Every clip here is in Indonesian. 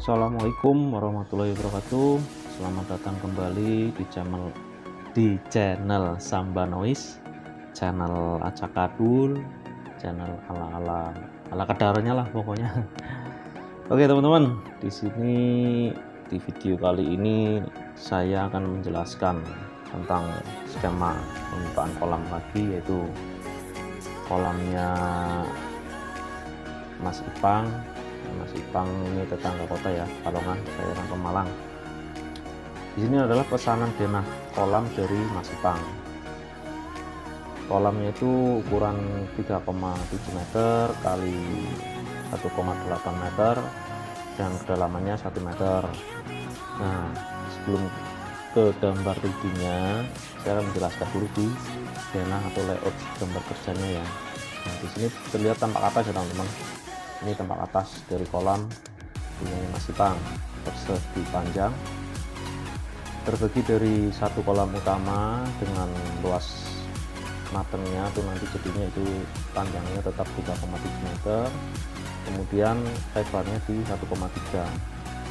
Assalamualaikum warahmatullahi wabarakatuh. Selamat datang kembali di channel Samba Noise, channel acak adul, channel ala kadarnya lah pokoknya. Oke teman-teman, di sini di video kali ini saya akan menjelaskan tentang skema pembukaan kolam lagi, yaitu kolamnya Mas Ipang. Mas Ipang ini tetangga kota ya, Balongan, saya orang Pemalang. Di sini adalah pesanan denah kolam dari Mas Ipang. Kolamnya itu ukuran 3,7 meter kali 1,8 meter dan kedalamannya 1 meter. Nah, sebelum ke gambar 3D-nya, saya akan menjelaskan dulu di denah atau layout gambar kerjanya ya. Nah, di sini terlihat tampak atas ya teman-teman. Ini tampak atas dari kolam punya Mas Ipang, persegi panjang, terbagi dari satu kolam utama dengan luas matengnya itu nanti jadinya itu panjangnya tetap 3,7 meter, kemudian lebarnya di 1,3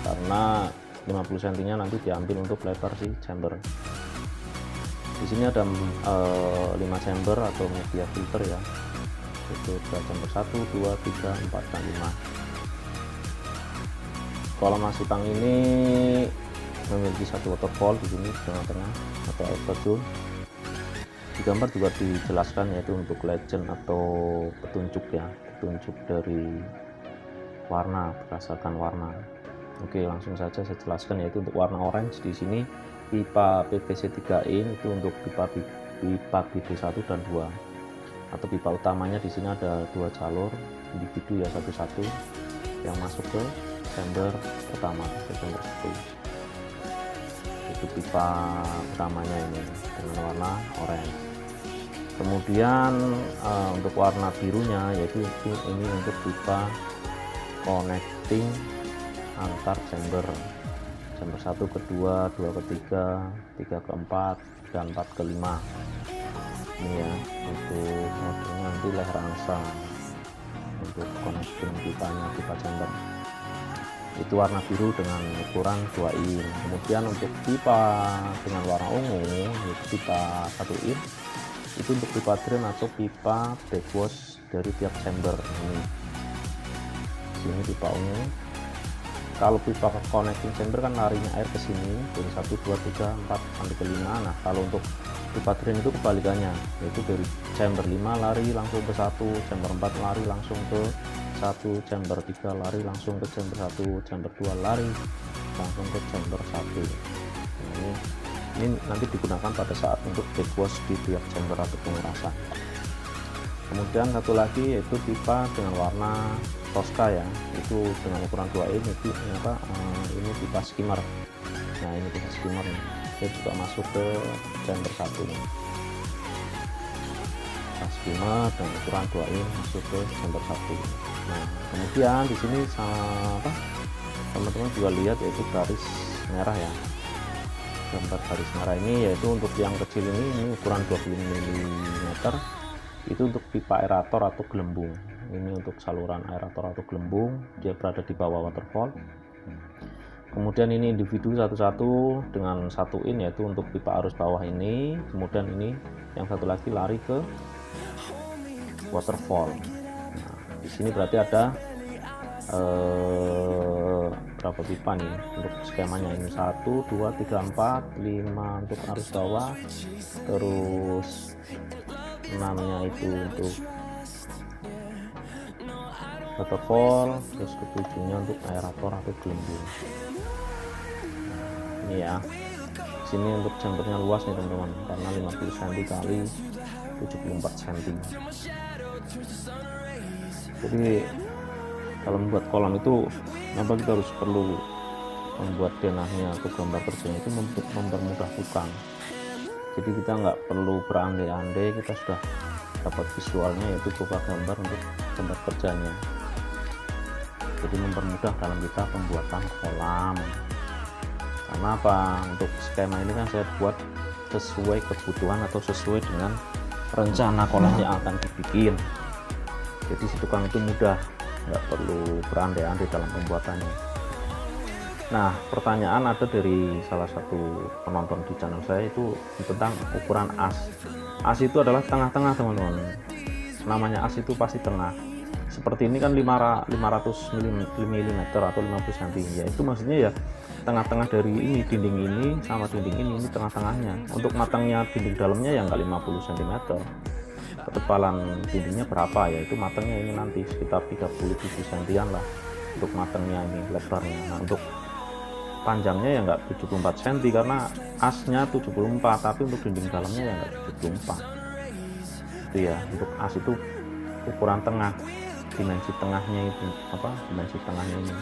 karena 50 cm nya nanti diambil untuk lebar si chamber. Di sini ada 5 chamber atau media filter ya, itu chamber 1, 2, 3, 4, dan 5. Kolam Mas Ipang ini memiliki satu waterfall di sini di tengah-tengah atau air terjun. Di gambar juga dijelaskan yaitu untuk legend atau petunjuk ya, petunjuk dari warna berdasarkan warna. Oke, langsung saja saya jelaskan yaitu untuk warna orange di sini pipa PVC 3 in itu untuk pipa BD1 dan 2. Atau pipa utamanya di sini ada 2 jalur individu ya, satu-satu yang masuk ke chamber pertama, ke chamber 1. Itu pipa utamanya ini dengan warna oranye. Kemudian untuk warna birunya yaitu ini untuk pipa connecting antar chamber 1 ke 2, 2 ke 3, 3 ke 4, dan 4 ke 5. Ini ya, untuk modelnya nanti leher angsa untuk connecting pipanya, pipa chamber itu warna biru dengan ukuran 2 in. Kemudian untuk pipa dengan warna ungu yaitu pipa 1 in itu untuk pipa drain atau pipa backwash dari tiap chamber. Ini pipa ungu. Kalau pipa connecting chamber kan larinya air ke sini dari 1, 2, 3, 4 sampai ke 5. Nah, kalau untuk pipa drain itu kebalikannya, yaitu dari chamber 5 lari langsung ke 1, chamber 4 lari langsung ke 1, chamber 3 lari langsung ke chamber 1, chamber 2 lari langsung ke chamber 1. Nah, ini nanti digunakan pada saat untuk backwash di tiap chamber atau pengerasan. Kemudian satu lagi yaitu pipa dengan warna Tosca ya, itu dengan ukuran 2 in itu ternyata ini pipa skimmer. Nah, ini pipa skimmer nih, dia juga masuk ke chamber 1 nih. Pipa skimmer dengan ukuran 2 in masuk ke chamber 1. Nah, kemudian di sini teman-teman juga lihat yaitu garis merah ya, gambar garis merah ini yaitu untuk yang kecil ini ukuran 20 mm, itu untuk pipa aerator atau gelembung. Ini untuk saluran aerator atau gelembung, dia berada di bawah waterfall. Kemudian ini individu satu-satu dengan 1 in yaitu untuk pipa arus bawah ini. Kemudian ini yang satu lagi lari ke waterfall. Nah, di sini berarti ada berapa pipa nih untuk skemanya ini, 1, 2, 3, 4, 5 untuk arus bawah, terus 6-nya itu untuk waterfall, terus ke-7-nya untuk aerator atau gelembung. Ini ya, sini untuk chambernya luas nih teman-teman karena 50 cm kali 74 cm. Jadi kalau membuat kolam itu memang kita harus perlu membuat denahnya atau gambar kerjanya itu mempermudah tukang. Jadi kita nggak perlu berandai-andai, kita sudah dapat visualnya yaitu berupa gambar untuk gambar kerjanya. Jadi mempermudah dalam kita pembuatan kolam. Karena apa? Untuk skema ini kan saya buat sesuai kebutuhan atau sesuai dengan rencana kolam yang akan dibikin. Jadi si tukang itu mudah, nggak perlu berandai-andai dalam pembuatannya. Nah, pertanyaan ada dari salah satu penonton di channel saya itu tentang ukuran as. As itu adalah tengah-tengah, teman-teman. Namanya as itu pasti tengah. Seperti ini kan 500 mm atau 50 cm. Ya, itu maksudnya ya tengah-tengah dari ini, dinding ini sama dinding ini tengah-tengahnya. Untuk matangnya dinding dalamnya ya nggak 50 cm. Ketebalan dindingnya berapa ya, itu matangnya ini nanti sekitar 37 cm lah untuk matangnya ini lebarnya. Nah, untuk panjangnya ya nggak 74 cm karena asnya 74, tapi untuk dinding dalamnya ya nggak 74. Itu ya, untuk as itu ukuran tengah, dimensi tengahnya itu apa, dimensi tengahnya ini.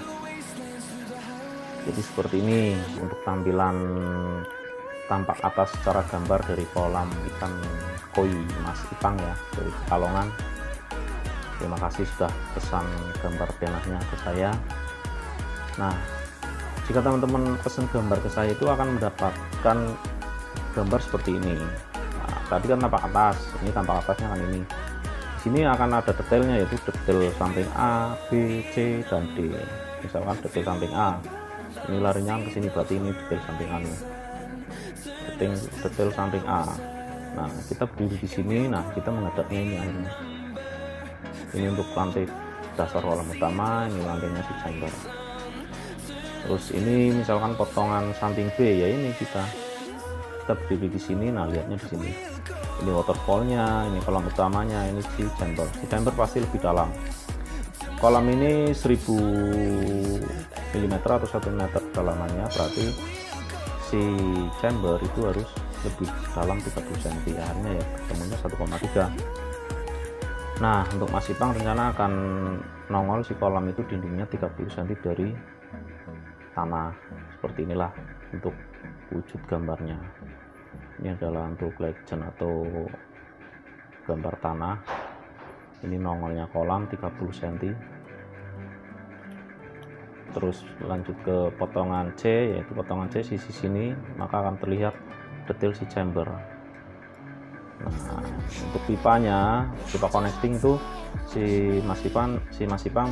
Jadi seperti ini untuk tampilan tampak atas secara gambar dari kolam ikan koi Mas Ipang ya, dari Pekalongan. Terima kasih sudah pesan gambar denahnya ke saya. Nah, jika teman-teman pesan gambar ke saya itu akan mendapatkan gambar seperti ini. Nah, tadi kan tampak atas, ini tampak atasnya kan ini. Di sini akan ada detailnya, yaitu detail samping A, B, C, dan D. Misalkan detail samping A, ini larinya ke sini, berarti ini detail samping A nih. Detail samping A. Nah, kita berdiri di sini. Nah, kita menghadapnya ini airnya. Ini untuk lantai dasar kolam utama, ini lantainya si chamber. Terus ini misalkan potongan samping B ya, ini kita berdiri di sini. Nah, lihatnya di sini. Ini waterfallnya, ini kolam utamanya, ini si chamber. Si chamber pasti lebih dalam. Kolam ini 1000 mm atau 1 meter kedalamannya, berarti si chamber itu harus lebih dalam 30 cm. Akhirnya ya ketemunya 1,3. Nah, untuk Mas Ipang rencana akan nongol si kolam itu dindingnya 30 cm dari tanah. Seperti inilah untuk wujud gambarnya. Ini adalah untuk legend atau gambar tanah. Ini nongolnya kolam 30 cm. Terus lanjut ke potongan C, yaitu potongan C sisi sini, maka akan terlihat detail si chamber. Nah, untuk pipanya, pipa connecting itu si Mas Ipang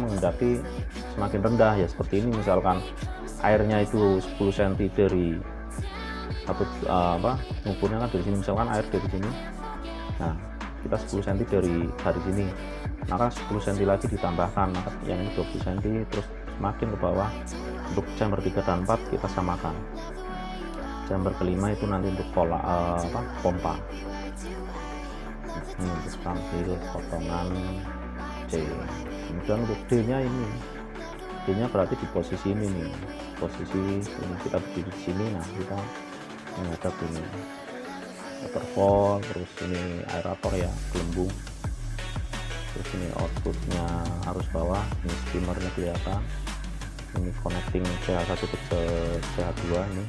menghendaki semakin rendah ya, seperti ini. Misalkan airnya itu 10 cm dari ukurnya kan dari sini, misalkan air dari sini. Nah, kita 10 cm dari sini, maka 10 cm lagi ditambahkan, maka yang ini 20 cm, terus semakin ke bawah. Untuk chamber 3 dan 4 kita samakan. Chamber kelima itu nanti untuk pompa. Ini untuk tampil potongan C. Kemudian untuk D nya ini, D nya berarti di posisi ini nih, posisi ini kita berdiri di sini. Nah, kita menghadap ini waterfall, terus ini aerator ya, gelembung, terus ini outputnya arus bawah, ini skimmernya kelihatan, ini connecting CH1 ke CH2 ini.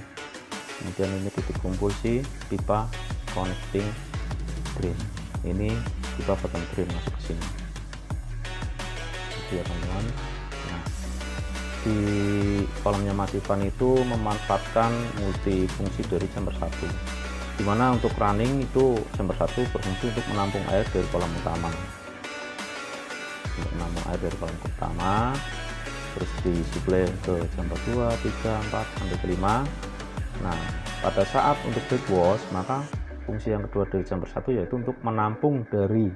Kemudian ini titik kumpul si pipa connecting drain, ini pipa bottom drain masuk ke sini. Itu ya teman-teman. Nah, di kolamnya Mas Ipang itu memanfaatkan multifungsi dari chamber 1, dimana untuk running itu chamber 1 berfungsi untuk menampung air dari kolam utama, terus disuplai ke chamber 2, 3, 4 sampai ke 5. Nah, pada saat untuk backwash, maka fungsi yang kedua dari chamber 1 yaitu untuk menampung dari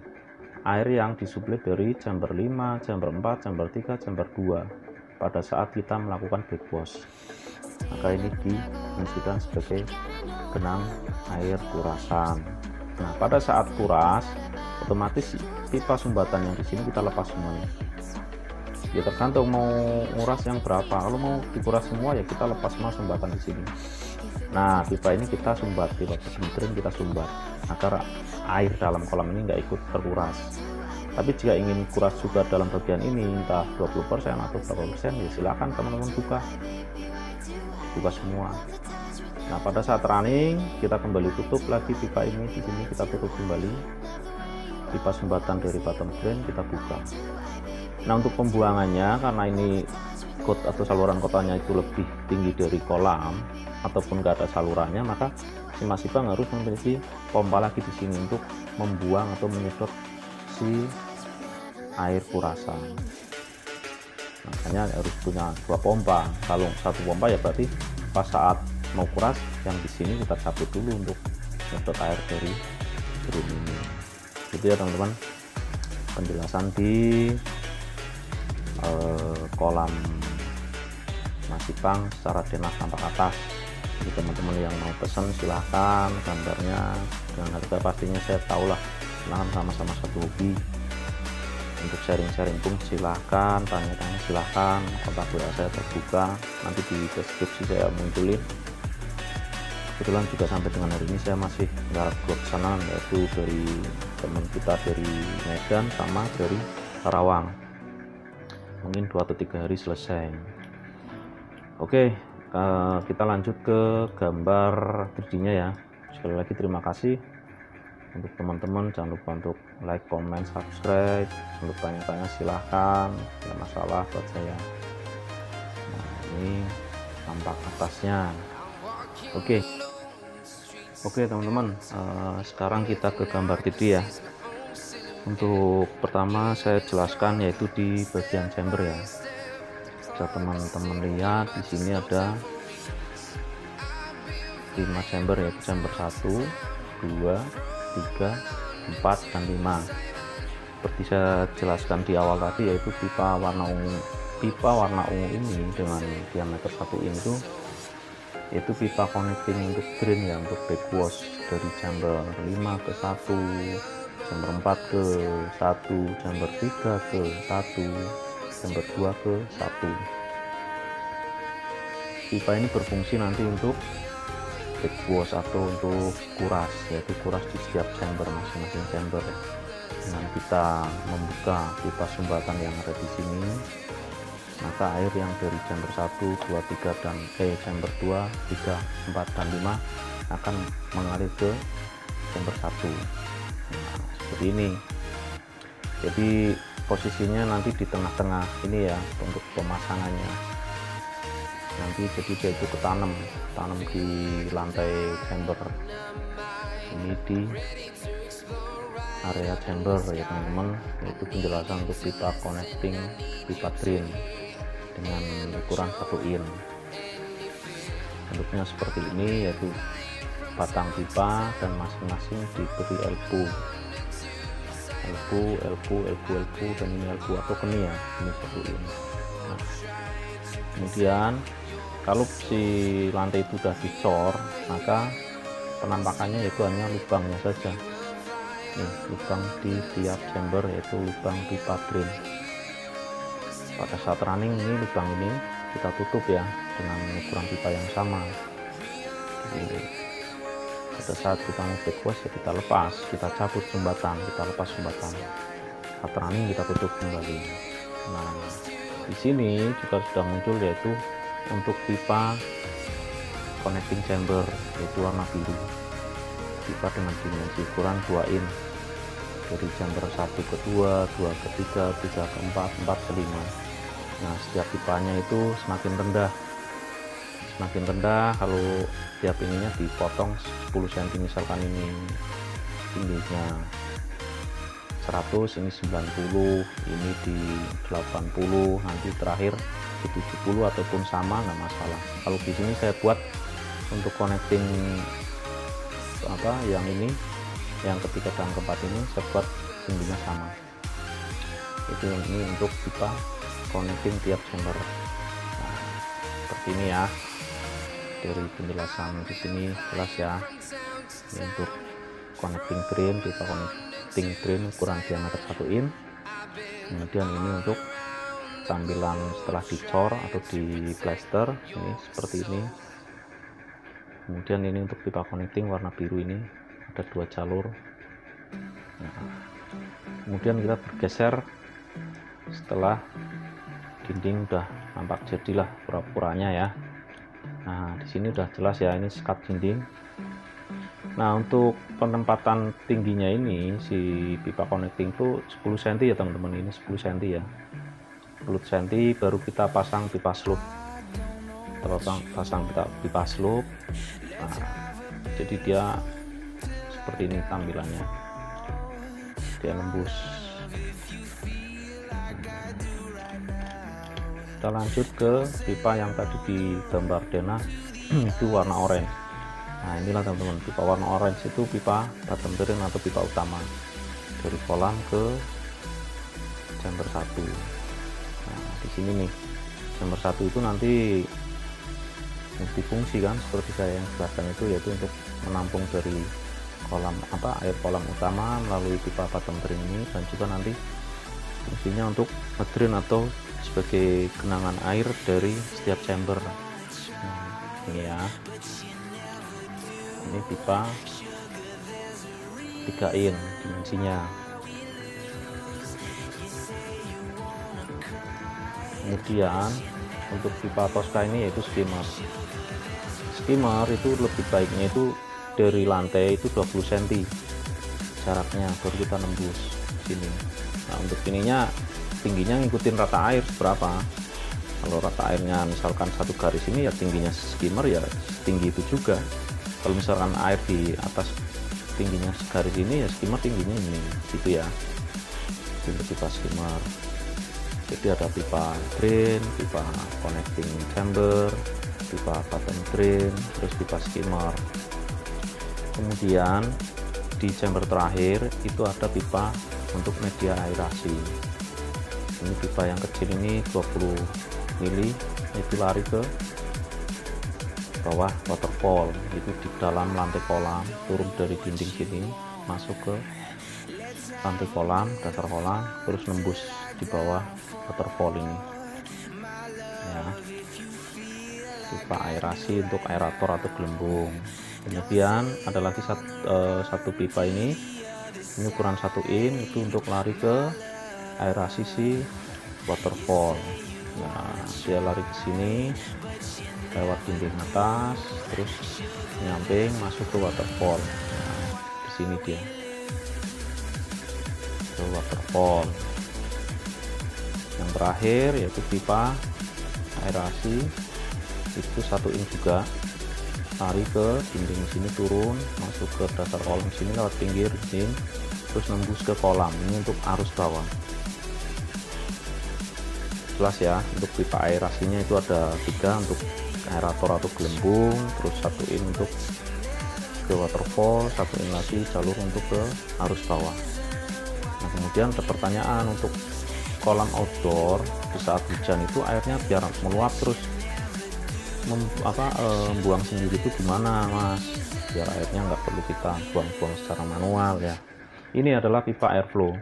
air yang disuplai dari chamber 5, chamber 4, chamber 3, chamber 2 pada saat kita melakukan backwash. Maka ini difungsikan sebagai genang air kurasan. Nah, pada saat kuras, otomatis pipa sumbatan yang di sini kita lepas semuanya. Ya tergantung mau nguras yang berapa. Kalau mau dikuras semua ya kita lepas semua sumbatan di sini. Nah, pipa ini kita sumbat, pipa drain kita sumbat agar air dalam kolam ini nggak ikut terkuras. Tapi jika ingin kuras juga dalam bagian ini, entah 20% atau berapa persen, ya silakan teman-teman buka semua. Nah, pada saat running kita kembali tutup lagi pipa ini, di sini kita tutup kembali pipa sumbatan dari bottom drain, kita buka. Nah, untuk pembuangannya, karena ini got atau saluran kotanya itu lebih tinggi dari kolam ataupun nggak ada salurannya, maka si Mas Ipang harus memiliki pompa lagi di sini untuk membuang atau menyedot si air kurasan. makanya harus punya 2 pompa. Kalau 1 pompa ya berarti pas saat mau kuras yang di sini kita cabut dulu untuk nyedot air dari drum ini. Itu ya teman-teman, penjelasan di kolam masipang secara denah tampak atas. Jadi teman-teman yang mau pesan silahkan, gambarnya dengan harga pastinya saya tahu lah, silahkan, sama-sama satu hobi. Untuk sharing-sharing pun silahkan, tanya-tanya silahkan, kontak WA saya terbuka, nanti di deskripsi saya munculin. Kebetulan juga sampai dengan hari ini saya masih menggarap 2 pesanan, yaitu dari teman kita dari Medan sama dari Karawang. Mungkin 2 atau 3 hari selesai. Oke, kita lanjut ke gambar 3D nya ya. Sekali lagi terima kasih untuk teman-teman, jangan lupa untuk like, comment, subscribe. Untuk tanya-tanya silahkan, tidak masalah buat saya. Nah, ini tampak atasnya. Oke teman-teman, sekarang kita ke gambar 3D ya. Untuk pertama saya jelaskan yaitu di bagian chamber ya. Bisa teman-teman lihat di sini ada 5 chamber, yaitu chamber 1, 2, 3, 4, dan 5. Seperti saya jelaskan di awal tadi, yaitu pipa warna ungu ini dengan diameter 1 in itu yaitu pipa connecting untuk drain ya, untuk backwash dari chamber 5 ke 1, chamber 4 ke 1, chamber 3 ke 1, chamber 2 ke 1. Pipa ini berfungsi nanti untuk backwash atau untuk kuras, yaitu kuras di setiap chamber, masing-masing chamber. Dengan kita membuka pipa sumbatan yang ada di sini, maka air yang dari chamber 1, 2, 3 dan chamber 2, 3, 4 dan 5 akan mengalir ke chamber 1. Nah, seperti ini. Jadi posisinya nanti di tengah-tengah ini ya untuk pemasangannya. Nanti jadi dia itu tanam di lantai chamber ini, di area chamber ya teman-teman. Yaitu penjelasan untuk pipa connecting pipa drain dengan ukuran 1 in. Bentuknya seperti ini, yaitu batang pipa dan masing-masing diberi elbow dan ini elbow atau keni ya, ini 1 in. Nah, kemudian kalau si lantai itu sudah dicor, maka penampakannya yaitu hanya lubangnya saja. Nih, lubang di tiap chamber, yaitu lubang pipa drain. Pada saat running ini lubang ini kita tutup ya dengan ukuran pipa yang sama. Jadi pada saat kita mau backwash ya kita lepas, kita cabut sumbatan, kita lepas sumbatan. Saat running kita tutup kembali. Nah, di sini juga sudah muncul yaitu untuk pipa connecting chamber, yaitu warna biru. Pipa dengan dimensi ukuran 2 in dari chamber 1 ke 2, 2 ke 3, 3 ke 4, 4 ke 5. Nah, setiap pipanya itu semakin rendah kalau tiap ininya dipotong 10 cm, misalkan ini tingginya 100, ini 90, ini di 80, nanti terakhir di 70 ataupun sama, nggak masalah. Kalau di sini saya buat untuk connecting yang ini, yang ketiga dan keempat ini saya buat tingginya sama. Itu ini untuk pipa connecting tiap chamber. Nah, seperti ini ya. Dari penjelasan di sini jelas ya. Ini untuk connecting drain, pipa connecting drain ukuran diameter 1 in. Kemudian ini untuk tampilan setelah dicor atau di plaster ini seperti ini. Kemudian ini untuk pipa connecting warna biru ini ada 2 jalur. Nah, kemudian kita bergeser setelah dinding udah nampak jadilah pura-puranya ya. Nah, di sini udah jelas ya, ini sekat dinding. Nah, untuk penempatan tingginya ini si pipa connecting itu 10 cm ya teman-teman, ini 10 cm ya. 10 cm baru kita pasang pipa slope. Kita pasang pipa slope. Nah, jadi dia seperti ini tampilannya, dia lembus. Kita lanjut ke pipa yang tadi di gambar denah itu warna oranye. Nah inilah teman-teman, pipa warna orange itu pipa bottom drain atau pipa utama dari kolam ke chamber 1. Nah di sini nih chamber 1 itu nanti multifungsi kan, seperti saya yang jelaskan itu, yaitu untuk menampung dari kolam air kolam utama melalui pipa bottom drain ini, dan juga nanti fungsinya untuk ngedrain atau sebagai genangan air dari setiap chamber. Ini ya, ini pipa 3 in dimensinya. Kemudian untuk pipa Tosca ini yaitu skimmer itu lebih baiknya itu dari lantai itu 20 cm jaraknya baru kita nembus sini. Nah untuk ininya tingginya ngikutin rata air berapa. Kalau rata airnya misalkan 1 garis ini, ya tingginya skimmer ya tinggi itu juga. Kalau misalkan air di atas tingginya garis ini, ya skimmer tingginya ini gitu ya. Itu pipa skimmer. Jadi ada pipa drain, pipa connecting chamber, pipa bottom drain, terus pipa skimmer. Kemudian di chamber terakhir itu ada pipa untuk media aerasi. Ini pipa yang kecil ini 20 mili, itu lari ke bawah waterfall, itu di dalam lantai kolam, turun dari dinding sini masuk ke lantai kolam, dasar kolam, terus nembus di bawah waterfall ini ya. Pipa aerasi untuk aerator atau gelembung. Kemudian ada lagi satu pipa ini ukuran 1 in, itu untuk lari ke aerasi si waterfall. Nah dia lari ke sini lewat dinding atas, terus nyamping masuk ke waterfall. Nah di sini dia ke waterfall. Yang terakhir yaitu pipa aerasi, itu 1 in juga, lari ke dinding sini, turun masuk ke dasar kolam sini lewat pinggir sini, terus nembus ke kolam. Ini untuk arus bawah. Jelas ya, untuk pipa aerasinya itu ada 3 untuk aerator atau gelembung, terus 1 in untuk ke waterfall, 1 in lagi jalur untuk ke arus bawah. Nah kemudian ada pertanyaan, untuk kolam outdoor di saat hujan itu airnya biar meluap terus buang sendiri itu gimana mas, biar airnya nggak perlu kita buang-buang secara manual ya. Ini adalah pipa airflow.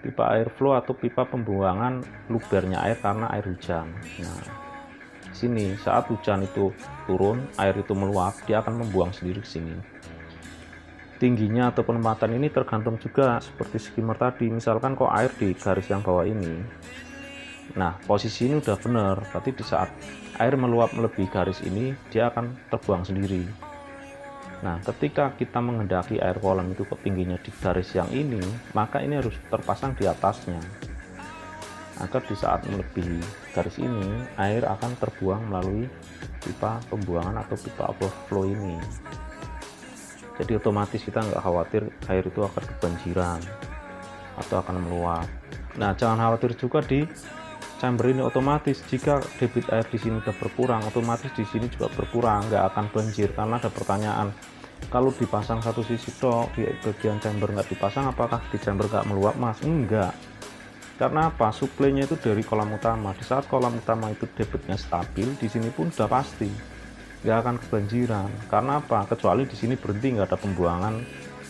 Pipa airflow atau pipa pembuangan lubernya air karena air hujan. Nah sini saat hujan itu turun, air itu meluap, dia akan membuang sendiri ke sini. Tingginya atau penempatan ini tergantung juga seperti skimmer tadi. Misalkan kok air di garis yang bawah ini, nah posisi ini udah bener, berarti di saat air meluap melebihi garis ini, dia akan terbuang sendiri. Nah ketika kita menghendaki air kolam itu ke tingginya di garis yang ini, maka ini harus terpasang di atasnya, agar di saat melebihi garis ini, air akan terbuang melalui pipa pembuangan atau pipa overflow ini. Jadi otomatis kita nggak khawatir air itu akan kebanjiran atau akan meluap. Nah jangan khawatir juga di chamber ini, otomatis jika debit air di sini sudah berkurang, otomatis di sini juga berkurang, nggak akan banjir. Karena ada pertanyaan, kalau dipasang satu sisi tok, di bagian chamber nggak dipasang, apakah di chamber nggak meluap mas? Enggak. Karena apa? Suplainya itu dari kolam utama. Di saat kolam utama itu debitnya stabil, di sini pun sudah pasti nggak akan kebanjiran. Karena apa? Kecuali di sini berhenti, nggak ada pembuangan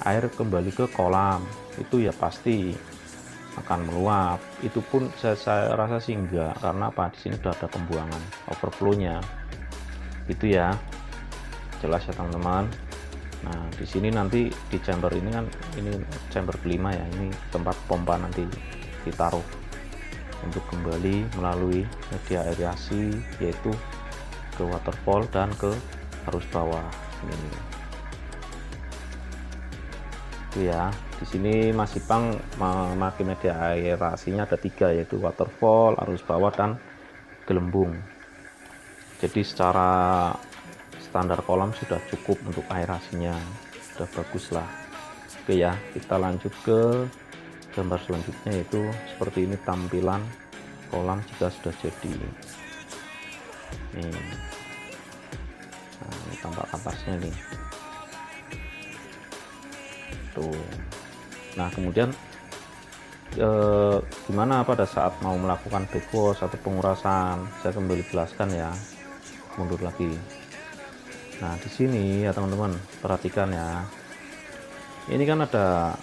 air kembali ke kolam, itu ya pasti akan meluap. Itu pun saya rasa sih enggak, karena apa? Di sini sudah ada pembuangan overflow-nya. Itu ya. Jelas ya teman-teman. Nah, di sini nanti di chamber ini kan, ini chamber kelima ya, ini tempat pompa nanti ditaruh untuk kembali melalui media aerasi, yaitu ke waterfall dan ke arus bawah ini. Itu ya. Di sini Mas Ipang memakai media aerasinya ada 3, yaitu waterfall, arus bawah, dan gelembung. Jadi secara standar kolam sudah cukup untuk aerasinya, sudah bagus lah. Oke ya, kita lanjut ke gambar selanjutnya, yaitu seperti ini tampilan kolam jika sudah jadi. Nih, nah, ini tampak atasnya nih tuh. Nah kemudian gimana pada saat mau melakukan backwash atau pengurasan, saya kembali jelaskan ya, mundur lagi. Nah di sini ya teman-teman, perhatikan ya, ini kan ada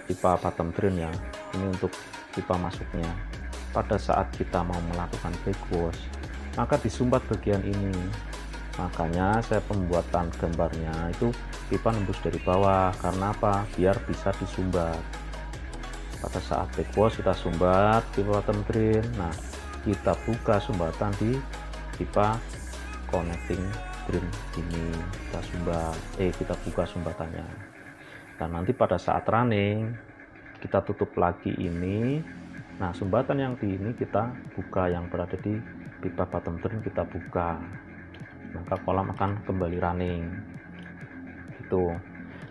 pipa bottom drain ya, ini untuk pipa masuknya. Pada saat kita mau melakukan backwash, maka disumbat bagian ini, makanya saya pembuatan gambarnya itu pipa nembus dari bawah. Karena apa? Biar bisa disumbat. Pada saat backwash kita sumbat pipa bottom drain, nah kita buka sumbatan di pipa connecting drain ini, kita buka sumbatannya. Dan nanti pada saat running kita tutup lagi ini. Nah sumbatan yang di ini kita buka, yang berada di pipa bottom drain kita buka, maka kolam akan kembali running gitu.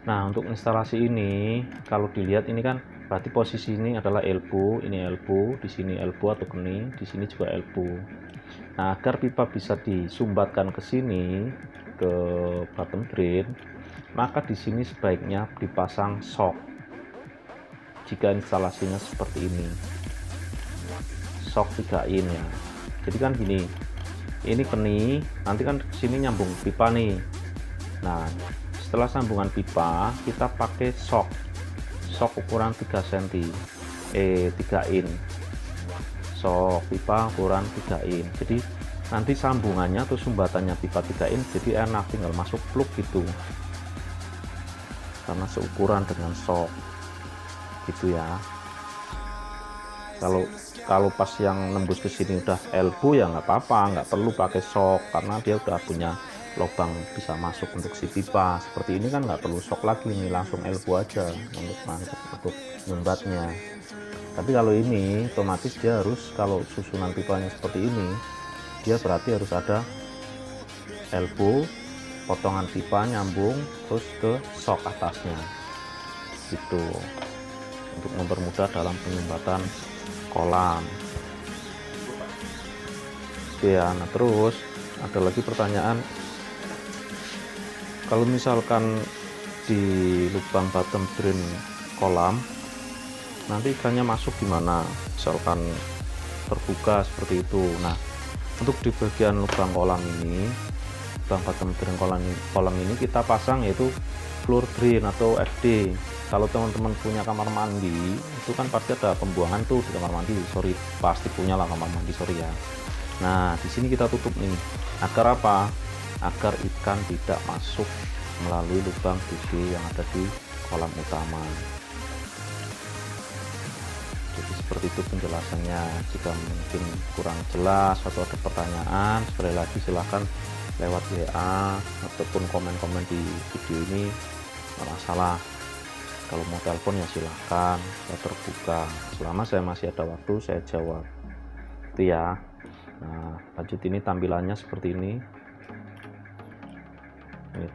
Nah untuk instalasi ini kalau dilihat ini kan berarti posisi ini adalah elbow, ini elbow, di sini elbow atau keni, di sini juga elbow. Nah agar pipa bisa disumbatkan ke sini ke bottom drain, maka di sini sebaiknya dipasang shock jika instalasinya seperti ini, shock 3 in ya. Jadi kan gini, ini keni, nanti kan sini nyambung pipa nih. Nah setelah sambungan pipa kita pakai shock ukuran 3 cm 3 in, shock pipa ukuran 3 in. Jadi nanti sambungannya atau sumbatannya pipa 3 in, jadi enak tinggal masuk plug gitu, karena seukuran dengan shock gitu ya. Kalau pas yang nembus ke sini udah elbow ya nggak apa-apa, nggak perlu pakai shock karena dia udah punya lubang bisa masuk untuk si pipa. Seperti ini kan nggak perlu shock lagi, ini langsung elbow aja untuk nyumbatnya. Tapi kalau ini otomatis dia harus, kalau susunan pipanya seperti ini, dia berarti harus ada elbow, potongan pipa nyambung terus ke shock atasnya gitu, untuk mempermudah dalam penyumbatan kolam. Oke ya. Nah terus ada lagi pertanyaan, kalau misalkan di lubang bottom drain kolam nanti ikannya masuk gimana, misalkan terbuka seperti itu. Nah untuk di bagian lubang kolam ini, lubang bottom drain kolam ini kita pasang yaitu floor drain atau FD. Kalau teman-teman punya kamar mandi itu kan pasti ada pembuangan tuh di kamar mandi, pasti punya lah kamar mandi ya. Nah di sini kita tutup nih, agar apa? Agar ikan tidak masuk melalui lubang DD yang ada di kolam utama. Jadi seperti itu penjelasannya. Jika mungkin kurang jelas atau ada pertanyaan, sekali lagi silahkan lewat WA ataupun komen-komen di video ini, nggak masalah. Kalau mau telepon ya silahkan, saya terbuka. Selama saya masih ada waktu saya jawab itu ya. Nah lanjut, ini tampilannya seperti ini. Ini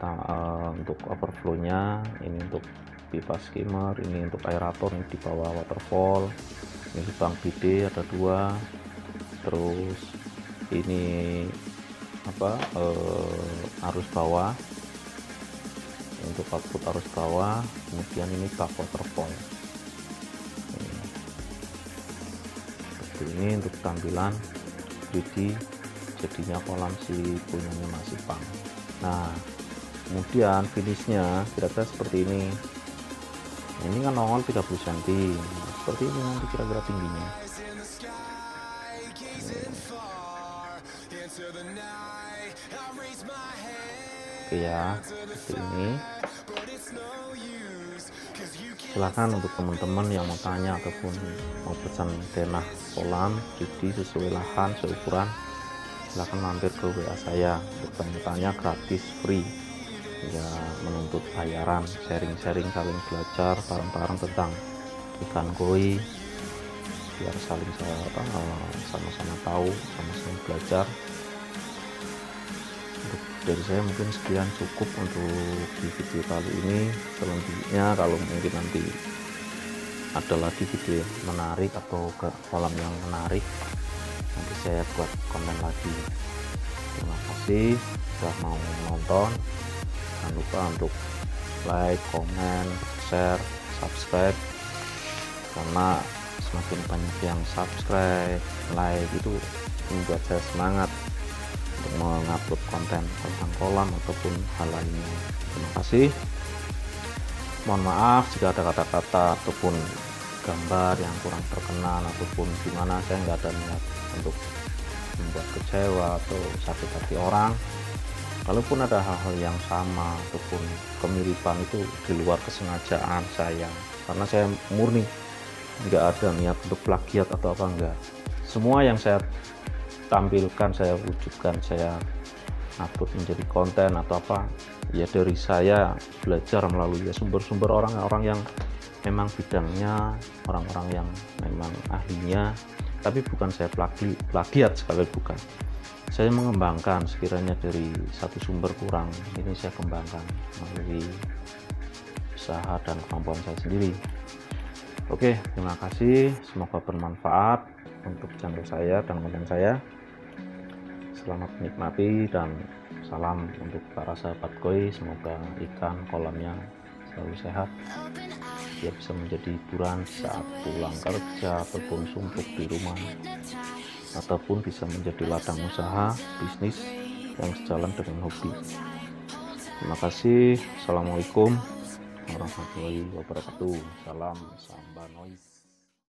untuk overflow-nya, ini untuk pipa skimmer, ini untuk aerator, ini di bawah waterfall, ini lubang BD ada 2, terus ini arus bawah, untuk output arus bawah, kemudian ini bak waterfall. Seperti ini untuk tampilan 3D jadinya kolam si punyanya Mas Ipang. Nah kemudian finishnya kira-kira seperti ini. Ini kan nongol 30 cm, seperti ini nanti kira-kira tingginya. Oke ya, seperti ini. Silahkan untuk teman-teman yang mau tanya ataupun mau pesan denah kolam jadi sesuai lahan, seukuran, silahkan mampir ke WA saya. Bertanya-tanya gratis, free, ya menuntut bayaran. Sharing-sharing, saling belajar bareng-bareng tentang ikan koi, biar saling sama-sama tahu, sama-sama belajar. Untuk dari saya mungkin sekian cukup untuk di video kali ini. Selanjutnya kalau mungkin nanti ada lagi video menarik atau ke kolam yang menarik, saya buat konten lagi. Terima kasih sudah mau nonton. Jangan lupa untuk like, komen, share, subscribe, karena semakin banyak yang subscribe, like itu membuat saya semangat untuk mengupload konten tentang kolam ataupun hal lainnya. Terima kasih. Mohon maaf jika ada kata-kata ataupun gambar yang kurang berkenan ataupun gimana, saya nggak ada niat untuk membuat kecewa atau sakit hati orang. Kalaupun ada hal-hal yang sama ataupun kemiripan, itu di luar kesengajaan saya, karena saya murni nggak ada niat untuk plagiat atau apa, enggak. Semua yang saya tampilkan, saya wujudkan, saya upload menjadi konten atau apa, ya dari saya belajar melalui sumber-sumber orang-orang yang memang bidangnya, orang-orang yang memang ahlinya, tapi bukan saya plagiat sekali, bukan. Saya mengembangkan sekiranya dari satu sumber kurang, ini saya kembangkan melalui usaha dan kemampuan saya sendiri. Oke, terima kasih, semoga bermanfaat untuk channel saya dan konten saya. Selamat menikmati dan salam untuk para sahabat koi. Semoga ikan kolamnya selalu sehat, biar bisa menjadi hiburan saat pulang kerja ataupun suntuk di rumah, ataupun bisa menjadi ladang usaha bisnis yang sejalan dengan hobi. Terima kasih. Assalamualaikum warahmatullahi wabarakatuh. Salam Samba Noi.